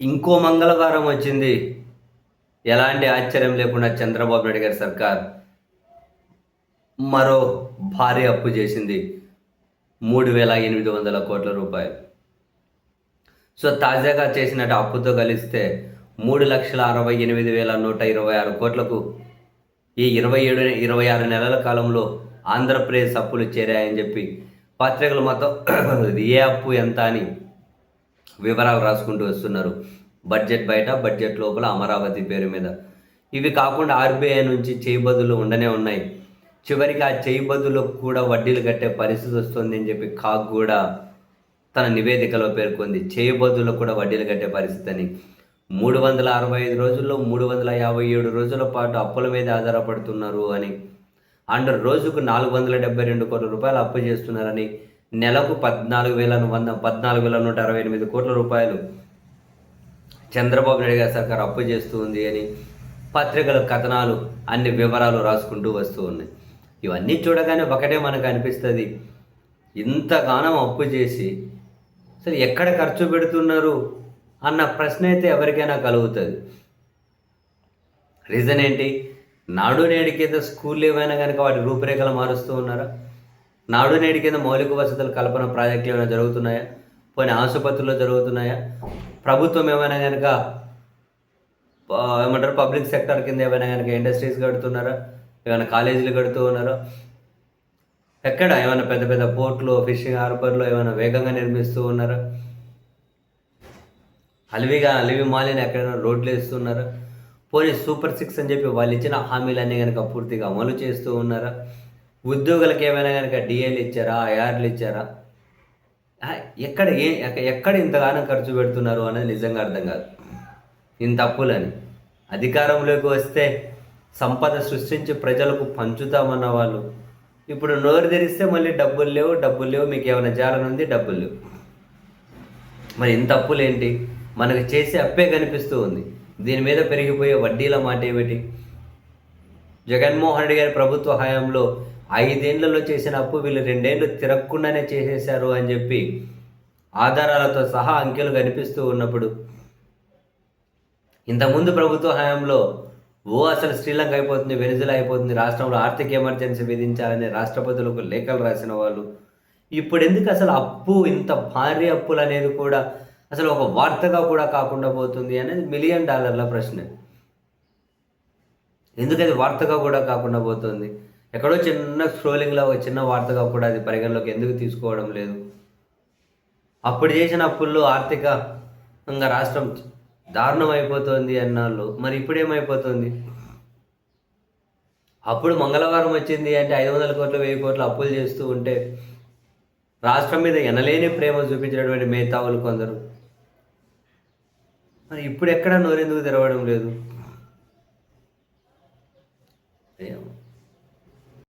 ఇంకో మంగళవారం వచ్చింది. ఎలాంటి ఆశ్చర్యం లేకుండా చంద్రబాబు నాయుడు గారి సర్కార్ మరో భారీ అప్పు చేసింది. 3,800 కోట్ల రూపాయలు. సో తాజాగా చేసినట్టు అప్పుతో కలిస్తే 3,68,126 కోట్లకు ఈ 26 నెలల కాలంలో ఆంధ్రప్రదేశ్ అప్పులు చేరాయని చెప్పి పత్రికలు మొత్తం ఏ అప్పు ఎంత అని వివరాలు రాసుకుంటూ వస్తున్నారు. బడ్జెట్ బయట, బడ్జెట్ లోపల అమరావతి పేరు మీద. ఇవి కాకుండా ఆర్బీఐ నుంచి చేయబదులు ఉండనే ఉన్నాయి. చివరికి ఆ చేయబదులకు కూడా వడ్డీలు కట్టే పరిస్థితి వస్తుంది అని చెప్పి కాగ్ కూడా తన నివేదికలో పేర్కొంది. చేయబదులకు కూడా వడ్డీలు కట్టే పరిస్థితి అని. 365 రోజుల్లో 357 రోజుల పాటు అప్పుల మీద ఆధారపడుతున్నారు అని, అండ్ రోజుకు 472 కోట్ల రూపాయలు అప్పు చేస్తున్నారని, నెలకు 14,168 కోట్ల రూపాయలు చంద్రబాబు నాయుడు గారి సర్కార్ అప్పు చేస్తూ ఉంది అని పత్రికల కథనాలు అన్ని వివరాలు రాసుకుంటూ వస్తూ ఉన్నాయి. ఇవన్నీ చూడగానే ఒకటే మనకు అనిపిస్తుంది, ఇంతగానం అప్పు చేసి అసలు ఎక్కడ ఖర్చు పెడుతున్నారు అన్న ప్రశ్న అయితే ఎవరికైనా కలుగుతుంది. రీజన్ ఏంటి? నాడు నేడు కింద స్కూళ్ళు ఏమైనా కనుక వాటి రూపురేఖలు మారుస్తూ ఉన్నారా? నాడు నేడు కింద మౌలిక వసతుల కల్పన ప్రాజెక్టులు ఏమైనా జరుగుతున్నాయా? పోనీ ఆసుపత్రుల్లో జరుగుతున్నాయా? ప్రభుత్వం ఏమైనా కనుక ఏమంటారు పబ్లిక్ సెక్టర్ కింద ఏమైనా కనుక ఇండస్ట్రీస్ కడుతున్నారా? ఏమైనా కాలేజీలు కడుతూ ఉన్నారా? ఎక్కడ ఏమైనా పెద్ద పెద్ద పోర్ట్లు, ఫిషింగ్ హార్బర్లు ఏమైనా వేగంగా నిర్మిస్తూ ఉన్నారా? అలివి మాలిని ఎక్కడైనా రోడ్లు వేస్తున్నారా? పోనీ సూపర్ 6 అని చెప్పి వాళ్ళు ఇచ్చిన హామీలన్నీ కనుక పూర్తిగా అమలు చేస్తూ ఉన్నారా? ఉద్యోగులకు ఏమైనా కనుక డిఏలు ఇచ్చారా, ఐఆర్లు ఇచ్చారా? ఎక్కడ ఇంతగానం ఖర్చు పెడుతున్నారు అనేది నిజంగా అర్థం కాదు. ఇంత అప్పులని అధికారంలోకి వస్తే సంపద సృష్టించి ప్రజలకు పంచుతామన్న వాళ్ళు ఇప్పుడు నోరు తెరిస్తే మళ్ళీ డబ్బులు లేవు, మీకు ఏమైనా జాలనుంది, డబ్బులు లేవు. మరి ఇంత అప్పులు ఏంటి? మనకు చేసే అప్పే కనిపిస్తూ ఉంది. దీని మీద పెరిగిపోయే వడ్డీల మాట ఏమిటి? జగన్మోహన్ రెడ్డి గారి ప్రభుత్వ హయాంలో 5 ఏళ్లలో చేసిన అప్పు వీళ్ళు 2 ఏళ్ళు తిరగకుండానే చేసేశారు అని చెప్పి ఆధారాలతో సహా అంకెలు కనిపిస్తూ ఉన్నప్పుడు, ఇంతకుముందు ప్రభుత్వ హయాంలో అసలు శ్రీలంక అయిపోతుంది, వెనిజులా అయిపోతుంది, రాష్ట్రంలో ఆర్థిక ఎమర్జెన్సీ విధించాలని రాష్ట్రపతులకు లేఖలు రాసిన వాళ్ళు ఇప్పుడు ఎందుకు అసలు అప్పు, ఇంత భారీ అప్పులు అనేది కూడా అసలు ఒక వార్తగా కూడా కాకుండా పోతుంది అనేది $1 మిలియన్ ప్రశ్న. ఎందుకు అది వార్తగా కూడా కాకుండా పోతుంది? ఎక్కడో చిన్న స్క్రోలింగ్లో ఒక చిన్న వార్తగా కూడా అది పరిగణలోకి ఎందుకు తీసుకోవడం లేదు? అప్పుడు చేసిన అప్పుల్లో ఆర్థికంగా రాష్ట్రం దారుణం అయిపోతుంది అన్నాళ్ళు, మరి ఇప్పుడు ఏమైపోతుంది? అప్పుడు మంగళవారం వచ్చింది అంటే 500 కోట్లు 1000 కోట్లు అప్పులు చేస్తూ ఉంటే రాష్ట్రం మీద ఎనలేని ప్రేమ చూపించినటువంటి మేధావులు కొందరు మరి ఇప్పుడు ఎక్కడ నోరెందుకు తెరవడం లేదు?